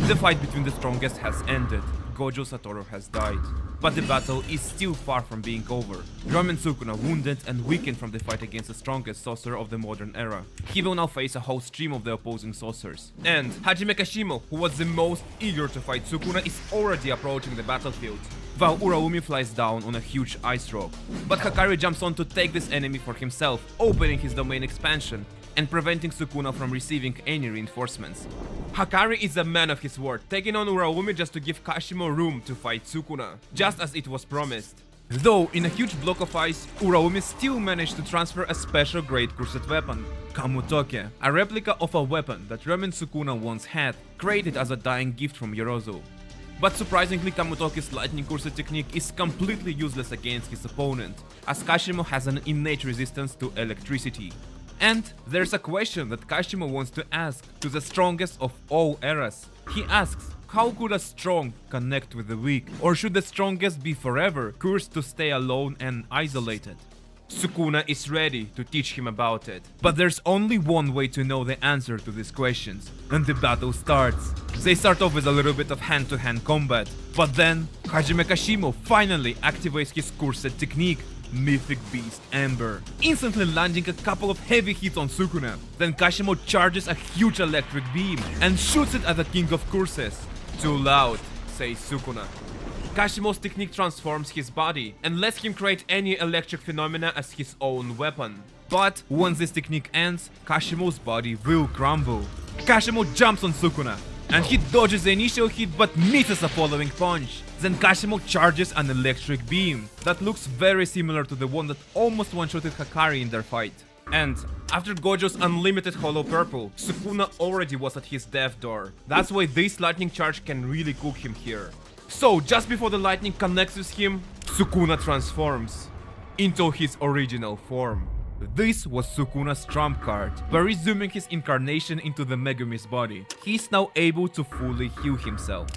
The fight between the strongest has ended. Gojo Satoru has died. But the battle is still far from being over. Roman Sukuna, wounded and weakened from the fight against the strongest sorcerer of the modern era. He will now face a whole stream of the opposing sorcerers. And Hajime Kashimo, who was the most eager to fight Sukuna, is already approaching the battlefield, while Uraumi flies down on a huge ice rock. But Hakari jumps on to take this enemy for himself, opening his domain expansion and preventing Sukuna from receiving any reinforcements. Hakari is a man of his word, taking on Uraumi just to give Kashimo room to fight Sukuna, just as it was promised. Though, in a huge block of ice, Uraumi still managed to transfer a special great cursed weapon, Kamutoke, a replica of a weapon that Roman Sukuna once had, created as a dying gift from Yorozu. But surprisingly, Kamutoke's lightning cursed technique is completely useless against his opponent, as Kashimo has an innate resistance to electricity. And there's a question that Kashimo wants to ask to the strongest of all eras. He asks, how could a strong connect with the weak? Or should the strongest be forever cursed to stay alone and isolated? Sukuna is ready to teach him about it. But there's only one way to know the answer to these questions, and the battle starts. They start off with a little bit of hand-to-hand combat, but then Hajime Kashimo finally activates his cursed technique, Mythic Beast Ember, instantly landing a couple of heavy hits on Sukuna. Then Kashimo charges a huge electric beam and shoots it at the King of Curses. Too loud, says Sukuna. Kashimo's technique transforms his body and lets him create any electric phenomena as his own weapon. But once this technique ends, Kashimo's body will crumble. Kashimo jumps on Sukuna, and he dodges the initial hit but misses a following punch. Then Kashimo charges an electric beam that looks very similar to the one that almost one-shotted Hakari in their fight. And after Gojo's unlimited hollow purple, Sukuna already was at his death door. That's why this lightning charge can really cook him here. So just before the lightning connects with him, Sukuna transforms into his original form. This was Sukuna's trump card. By resuming his incarnation into the Megumi's body, he's now able to fully heal himself.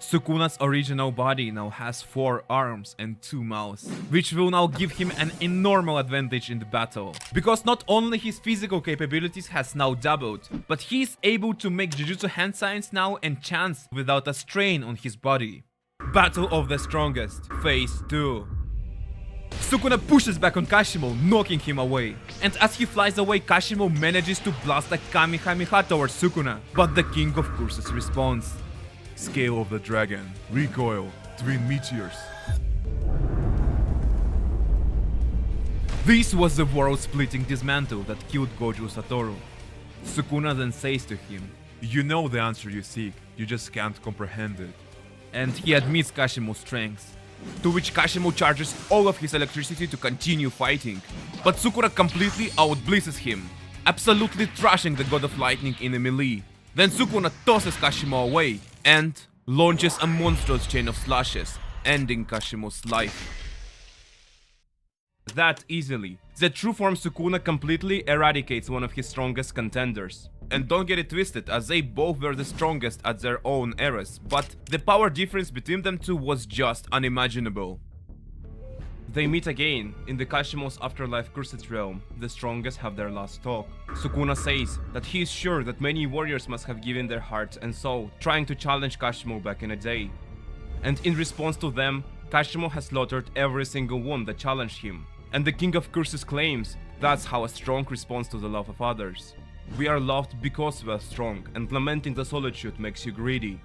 Sukuna's original body now has 4 arms and 2 mouths, which will now give him an enormous advantage in the battle. Because not only his physical capabilities has now doubled, but he is able to make Jujutsu hand signs now and chants without a strain on his body. Battle of the Strongest, Phase 2. Sukuna pushes back on Kashimo, knocking him away. And as he flies away, Kashimo manages to blast a Kamehameha towards Sukuna, but the King of Curses responds. Scale of the Dragon, recoil, twin meteors. This was the world-splitting dismantle that killed Gojo Satoru. Sukuna then says to him, you know the answer you seek, you just can't comprehend it. And he admits Kashimo's strength, to which Kashimo charges all of his electricity to continue fighting. But Sukuna completely outblitzes him, absolutely thrashing the God of Lightning in a melee. Then Sukuna tosses Kashimo away and launches a monstrous chain of slashes, ending Kashimo's life. That easily. The true form Sukuna completely eradicates one of his strongest contenders. And don't get it twisted, as they both were the strongest at their own eras, but the power difference between them two was just unimaginable. They meet again. In the Kashimo's afterlife cursed realm, the strongest have their last talk. Sukuna says that he is sure that many warriors must have given their heart and soul, trying to challenge Kashimo back in a day. And in response to them, Kashimo has slaughtered every single one that challenged him. And the King of Curses claims that's how a strong responds to the love of others. We are loved because we are strong, and lamenting the solitude makes you greedy.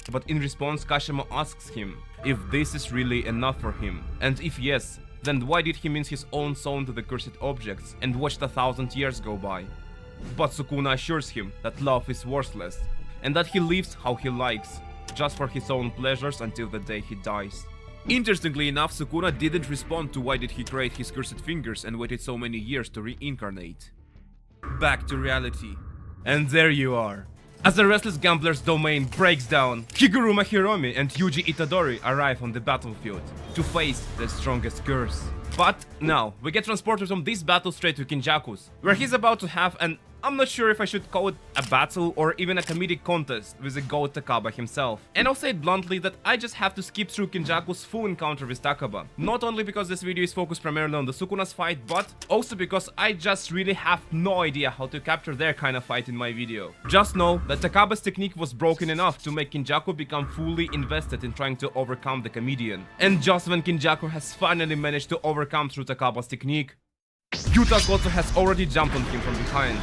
But in response, Kashimo asks him if this is really enough for him, and if yes, then why did he mince his own soul to the cursed objects and watch 1,000 years go by? But Sukuna assures him that love is worthless, and that he lives how he likes, just for his own pleasures until the day he dies. Interestingly enough, Sukuna didn't respond to why did he create his cursed fingers and waited so many years to reincarnate. Back to reality. And there you are. As the restless gambler's domain breaks down, Higuruma Hiromi and Yuji Itadori arrive on the battlefield to face the strongest curse. But now, we get transported from this battle straight to Kenjaku's, where he's about to have an I'm not sure if I should call it a battle or even a comedic contest with the GOAT Takaba himself. And I'll say it bluntly that I just have to skip through Kenjaku's full encounter with Takaba. Not only because this video is focused primarily on the Sukuna's fight, but also because I just really have no idea how to capture their kind of fight in my video. Just know that Takaba's technique was broken enough to make Kenjaku become fully invested in trying to overcome the comedian. And just when Kenjaku has finally managed to overcome through Takaba's technique, Yuta Gojo has already jumped on him from behind,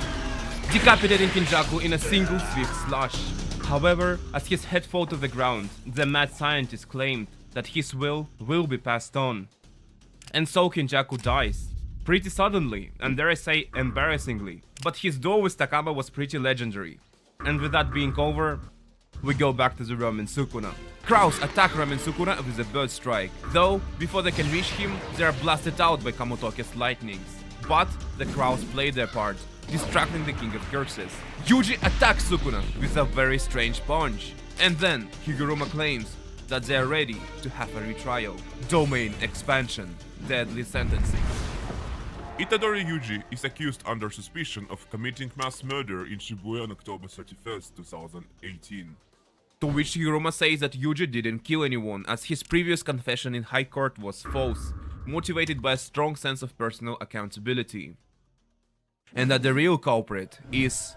decapitating Kenjaku in a single swift slash. However, as his head fell to the ground, the mad scientist claimed that his will be passed on. And so Kenjaku dies. Pretty suddenly, and dare I say embarrassingly. But his duel with Takaba was pretty legendary. And with that being over, we go back to the Ramen Sukuna. Crows attack Ramen Sukuna with a bird strike. Though, before they can reach him, they are blasted out by Kamotoke's lightnings. But the crows play their part, distracting the King of Curses. Yuji attacks Sukuna with a very strange punch. And then Higuruma claims that they are ready to have a retrial. Domain expansion. Deadly sentencing. Itadori Yuji is accused under suspicion of committing mass murder in Shibuya on October 31st, 2018. To which Higuruma says that Yuji didn't kill anyone, as his previous confession in high court was false, motivated by a strong sense of personal accountability. And that the real culprit is...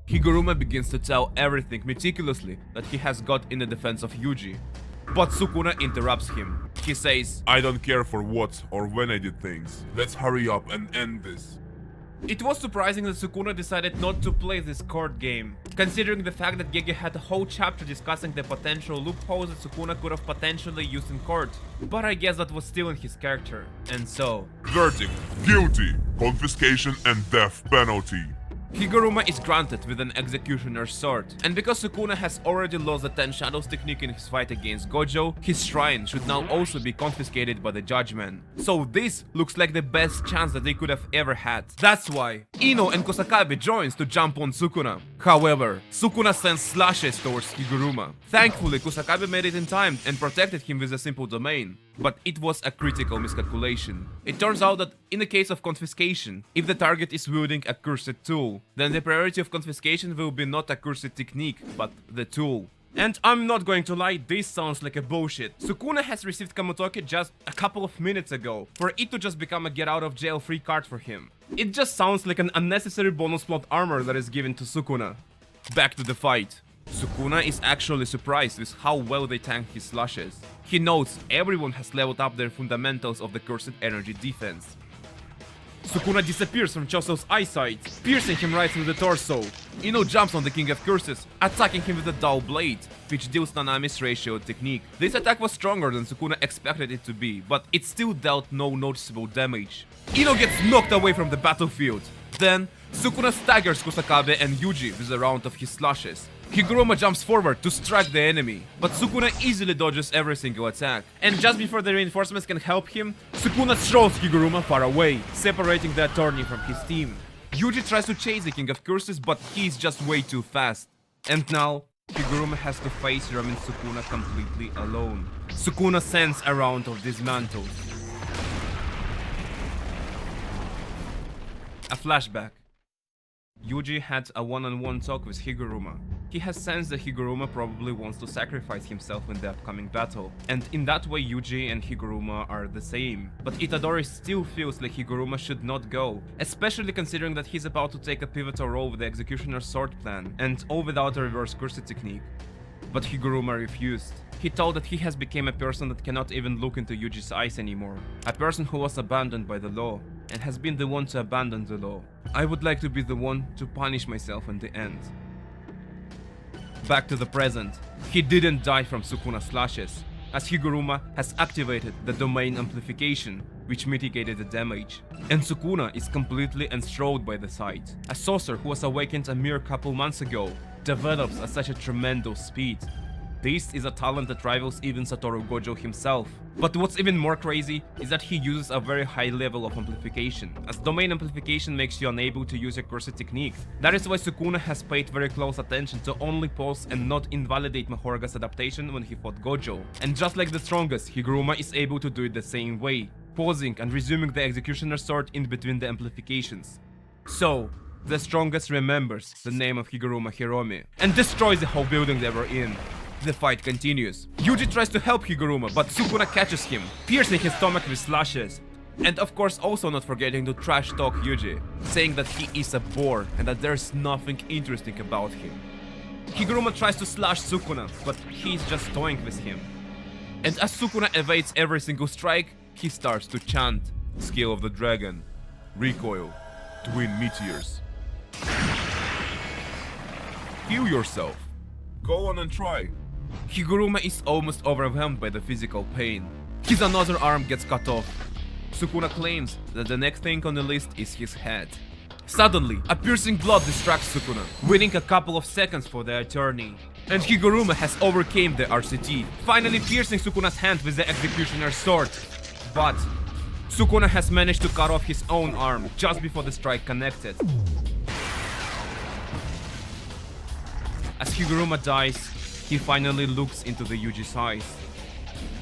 Higuruma begins to tell everything meticulously that he has got in the defense of Yuji. But Sukuna interrupts him. He says, I don't care for what or when I did things. Let's hurry up and end this. It was surprising that Sukuna decided not to play this court game, considering the fact that Gege had a whole chapter discussing the potential loopholes that Sukuna could have potentially used in court, but I guess that was still in his character, and so... Verdict: guilty, confiscation and death penalty. Higuruma is granted with an executioner's sword, and because Sukuna has already lost the 10 Shadows technique in his fight against Gojo, his shrine should now also be confiscated by the judgment. So this looks like the best chance that they could have ever had. That's why Ino and Kusakabe joins to jump on Sukuna. However, Sukuna sends slashes towards Higuruma. Thankfully, Kusakabe made it in time and protected him with a simple domain. But it was a critical miscalculation. It turns out that in the case of confiscation, if the target is wielding a cursed tool, then the priority of confiscation will be not a cursed technique, but the tool. And I'm not going to lie, this sounds like a bullshit. Sukuna has received Kamotoke just a couple of minutes ago, for it to just become a get out of jail free card for him. It just sounds like an unnecessary bonus plot armor that is given to Sukuna. Back to the fight. Sukuna is actually surprised with how well they tank his slashes. He notes everyone has leveled up their fundamentals of the cursed energy defense. Sukuna disappears from Choso's eyesight, piercing him right through the torso. Ino jumps on the King of Curses, attacking him with a dull blade, which deals Nanami's ratio technique. This attack was stronger than Sukuna expected it to be, but it still dealt no noticeable damage. Ino gets knocked away from the battlefield. Then, Sukuna staggers Kusakabe and Yuji with a round of his slashes. Higuruma jumps forward to strike the enemy, but Sukuna easily dodges every single attack. And just before the reinforcements can help him, Sukuna throws Higuruma far away, separating the attorney from his team. Yuji tries to chase the King of Curses, but he's just way too fast. And now, Higuruma has to face Ramen Sukuna completely alone. Sukuna sends a round of dismantles. A flashback. Yuji had a one-on-one talk with Higuruma. He has sensed that Higuruma probably wants to sacrifice himself in the upcoming battle, and in that way Yuji and Higuruma are the same. But Itadori still feels like Higuruma should not go, especially considering that he's about to take a pivotal role with the Executioner's sword plan, and all without a reverse curse technique. But Higuruma refused. He told that he has become a person that cannot even look into Yuji's eyes anymore. A person who was abandoned by the law, and has been the one to abandon the law. I would like to be the one to punish myself in the end. Back to the present. He didn't die from Sukuna's slashes, as Higuruma has activated the domain amplification, which mitigated the damage. And Sukuna is completely enthralled by the sight. A sorcerer who was awakened a mere couple months ago develops at such a tremendous speed. This is a talent that rivals even Satoru Gojo himself. But what's even more crazy is that he uses a very high level of amplification, as domain amplification makes you unable to use a cursed technique. That is why Sukuna has paid very close attention to only pause and not invalidate Mahoraga's adaptation when he fought Gojo. And just like the strongest, Higuruma is able to do it the same way, pausing and resuming the Executioner's sword in between the amplifications. So, the strongest remembers the name of Higuruma Hiromi and destroys the whole building they were in. The fight continues. Yuji tries to help Higuruma, but Sukuna catches him, piercing his stomach with slashes. And of course also not forgetting to trash talk Yuji, saying that he is a bore and that there's nothing interesting about him. Higuruma tries to slash Sukuna, but he's just toying with him. And as Sukuna evades every single strike, he starts to chant, Skill of the Dragon, Recoil, Twin Meteors. Heal yourself. Go on and try. Higuruma is almost overwhelmed by the physical pain. His another arm gets cut off. Sukuna claims that the next thing on the list is his head. Suddenly, a piercing blood distracts Sukuna, winning a couple of seconds for the attorney. And Higuruma has overcame the RCT, finally piercing Sukuna's hand with the executioner's sword. But Sukuna has managed to cut off his own arm just before the strike connected. As Higuruma dies, he finally looks into the Yuji's eyes.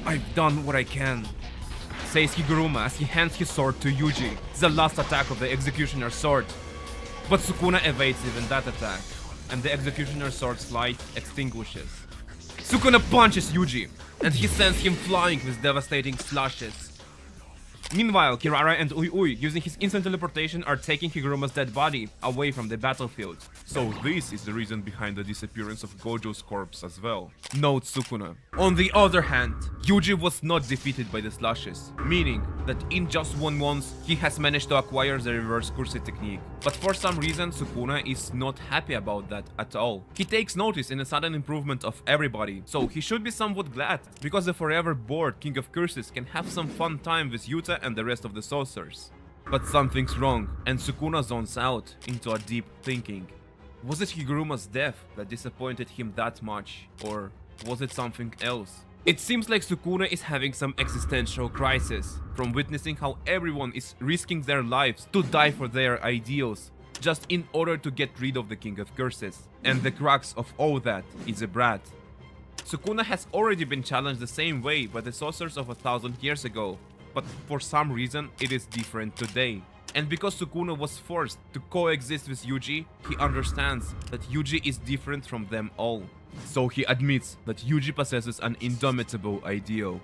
I've done what I can, says Higuruma as he hands his sword to Yuji, the last attack of the executioner's sword. But Sukuna evades even that attack, and the executioner's sword's light extinguishes. Sukuna punches Yuji, and he sends him flying with devastating slashes. Meanwhile, Kirara and Ui, using his instant teleportation, are taking Higuruma's dead body away from the battlefield. So this is the reason behind the disappearance of Gojo's corpse as well, notes Sukuna. On the other hand, Yuji was not defeated by the slashes, meaning that in just one once, he has managed to acquire the reverse curse technique. But for some reason, Sukuna is not happy about that at all. He takes notice in a sudden improvement of everybody, so he should be somewhat glad, because the forever bored King of Curses can have some fun time with Yuta and the rest of the sorcerers. But something's wrong, and Sukuna zones out into a deep thinking. Was it Higuruma's death that disappointed him that much, or was it something else? It seems like Sukuna is having some existential crisis, from witnessing how everyone is risking their lives to die for their ideals, just in order to get rid of the King of Curses. And the crux of all that is a brat. Sukuna has already been challenged the same way by the sorcerers of 1,000 years ago, but for some reason it is different today. And because Sukuna was forced to coexist with Yuji, he understands that Yuji is different from them all. So he admits that Yuji possesses an indomitable ideal.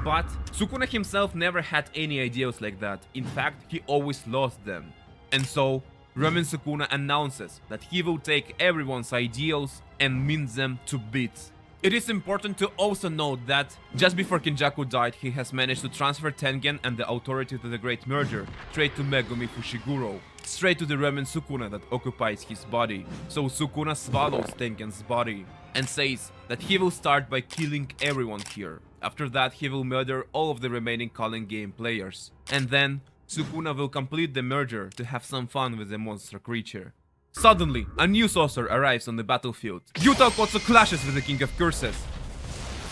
But Sukuna himself never had any ideals like that. In fact, he always lost them. And so Ramen Sukuna announces that he will take everyone's ideals and mint them to bits. It is important to also note that just before Kenjaku died, he has managed to transfer Tengen and the authority to the Great Merger straight to Megumi Fushiguro, straight to the Ramen Sukuna that occupies his body. So Sukuna swallows Tengen's body and says that he will start by killing everyone here. After that, he will murder all of the remaining Calling Game players. And then Sukuna will complete the merger to have some fun with the monster creature. Suddenly, a new sorcerer arrives on the battlefield. Yuta Okotsu clashes with the King of Curses,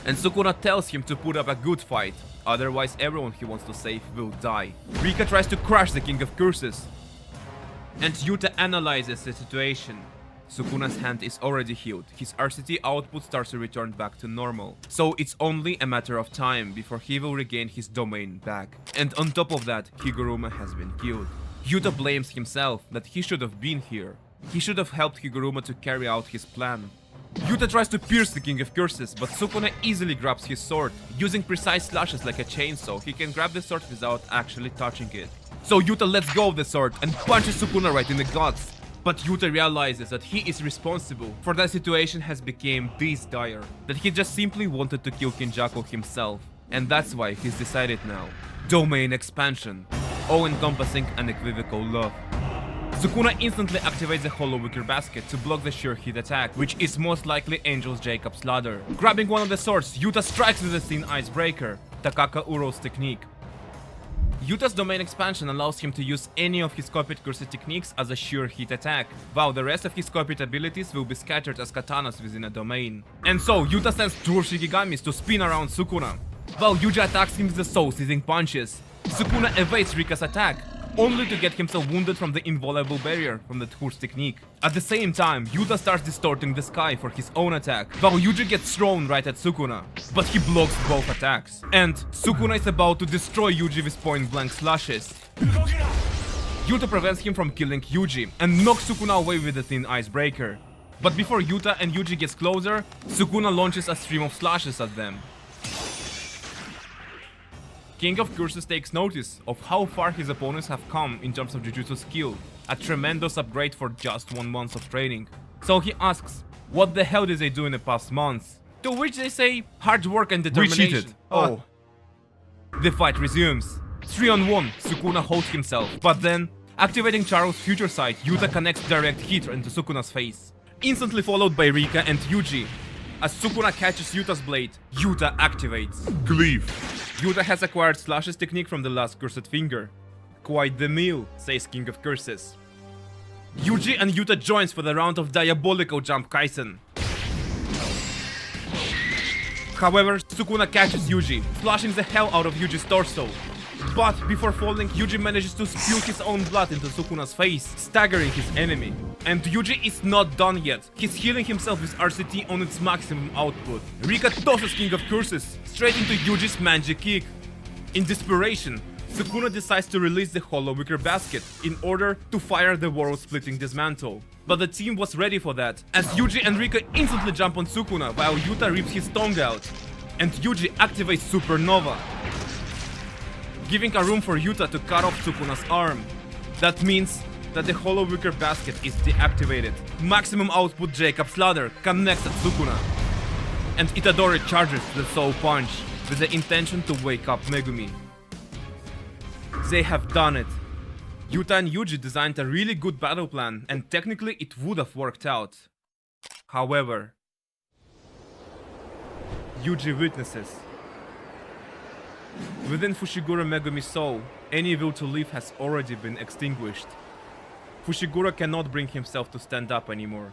and Sukuna tells him to put up a good fight, otherwise everyone he wants to save will die. Rika tries to crush the King of Curses, and Yuta analyzes the situation. Sukuna's hand is already healed, his RCT output starts to return back to normal, so it's only a matter of time before he will regain his domain back. And on top of that, Higuruma has been killed. Yuta blames himself that he should have been here. He should have helped Higuruma to carry out his plan. Yuta tries to pierce the King of Curses, but Sukuna easily grabs his sword. Using precise slashes like a chainsaw, he can grab the sword without actually touching it. So Yuta lets go of the sword and punches Sukuna right in the guts. But Yuta realizes that he is responsible for that situation has become this dire, that he just simply wanted to kill Kenjaku himself. And that's why he's decided now. Domain expansion, all-encompassing unequivocal love. Sukuna instantly activates the Hollow Wicker Basket to block the sure hit attack, which is most likely Angel's Jacob's Ladder. Grabbing one of the swords, Yuta strikes with the Thin Icebreaker, Takaka Uro's technique. Yuta's domain expansion allows him to use any of his copied curse techniques as a sure hit attack, while the rest of his copied abilities will be scattered as katanas within a domain. And so Yuta sends two Shikigamis to spin around Sukuna, while Yuji attacks him with the soul-seizing punches. Sukuna evades Rika's attack, only to get himself wounded from the inviolable barrier from the Tkur's technique. At the same time, Yuta starts distorting the sky for his own attack, while Yuji gets thrown right at Sukuna, but he blocks both attacks. And Sukuna is about to destroy Yuji with point-blank slashes. Yuta prevents him from killing Yuji and knocks Sukuna away with a thin icebreaker. But before Yuta and Yuji gets closer, Sukuna launches a stream of slashes at them. King of Curses takes notice of how far his opponents have come in terms of Jujutsu skill, a tremendous upgrade for just 1 month of training. So he asks, what the hell did they do in the past months? To which they say, hard work and determination. We cheated. Oh. The fight resumes. 3-on-1, Sukuna holds himself, but then, activating Charo's future sight, Yuta connects direct hit into Sukuna's face. Instantly followed by Rika and Yuji. As Sukuna catches Yuta's blade, Yuta activates. Cleave. Yuta has acquired Slash's technique from the last cursed finger. Quite the meal, says King of Curses. Yuji and Yuta joins for the round of Diabolical Jump Kaisen. However, Sukuna catches Yuji, slashing the hell out of Yuji's torso. But before falling, Yuji manages to spew his own blood into Sukuna's face, staggering his enemy. And Yuji is not done yet. He's healing himself with RCT on its maximum output. Rika tosses King of Curses straight into Yuji's magic kick. In desperation, Sukuna decides to release the hollow wicker basket in order to fire the world-splitting dismantle. But the team was ready for that, as Yuji and Rika instantly jump on Sukuna while Yuta rips his tongue out. And Yuji activates Supernova, giving a room for Yuta to cut off Sukuna's arm. That means that the hollow wicker basket is deactivated. Maximum output Jacob's ladder connects at Sukuna. And Itadori charges the Soul Punch with the intention to wake up Megumi. They have done it. Yuta and Yuji designed a really good battle plan, and technically it would have worked out. However, Yuji witnesses. Within Fushiguro Megumi's soul, any will to live has already been extinguished. Fushiguro cannot bring himself to stand up anymore.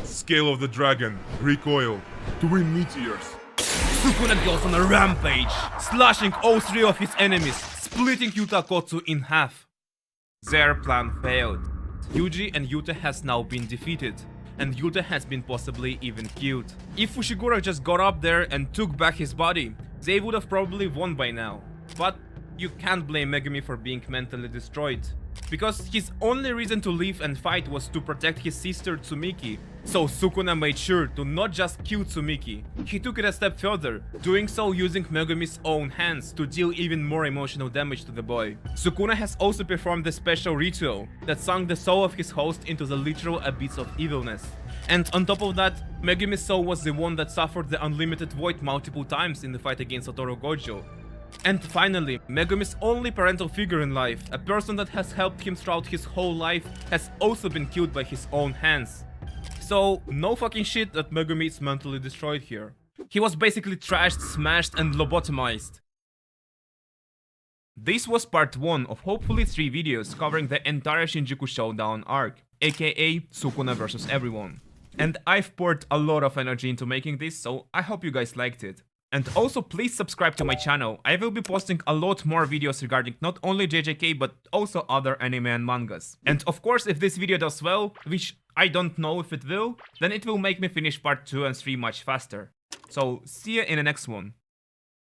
Scale of the Dragon. Recoil. Twin Meteors. Sukuna goes on a rampage, slashing all 3 of his enemies, splitting Yuta Kotsu in half. Their plan failed. Yuji and Yuta has now been defeated, and Yuta has been possibly even killed. If Fushiguro just got up there and took back his body, they would have probably won by now. But you can't blame Megumi for being mentally destroyed, because his only reason to live and fight was to protect his sister Tsumiki. So Sukuna made sure to not just kill Tsumiki, he took it a step further, doing so using Megumi's own hands to deal even more emotional damage to the boy. Sukuna has also performed the special ritual that sunk the soul of his host into the literal abyss of evilness. And on top of that, Megumi's soul was the one that suffered the unlimited void multiple times in the fight against Satoru Gojo. And finally, Megumi's only parental figure in life, a person that has helped him throughout his whole life, has also been killed by his own hands. So, no fucking shit that Megumi is mentally destroyed here. He was basically trashed, smashed and lobotomized. This was part 1 of hopefully 3 videos covering the entire Shinjuku Showdown arc, aka Sukuna vs everyone. And I've poured a lot of energy into making this, so I hope you guys liked it. And also please subscribe to my channel. I will be posting a lot more videos regarding not only JJK but also other anime and mangas. And of course, if this video does well, which I don't know if it will, then it will make me finish part 2 and 3 much faster. So see you in the next one.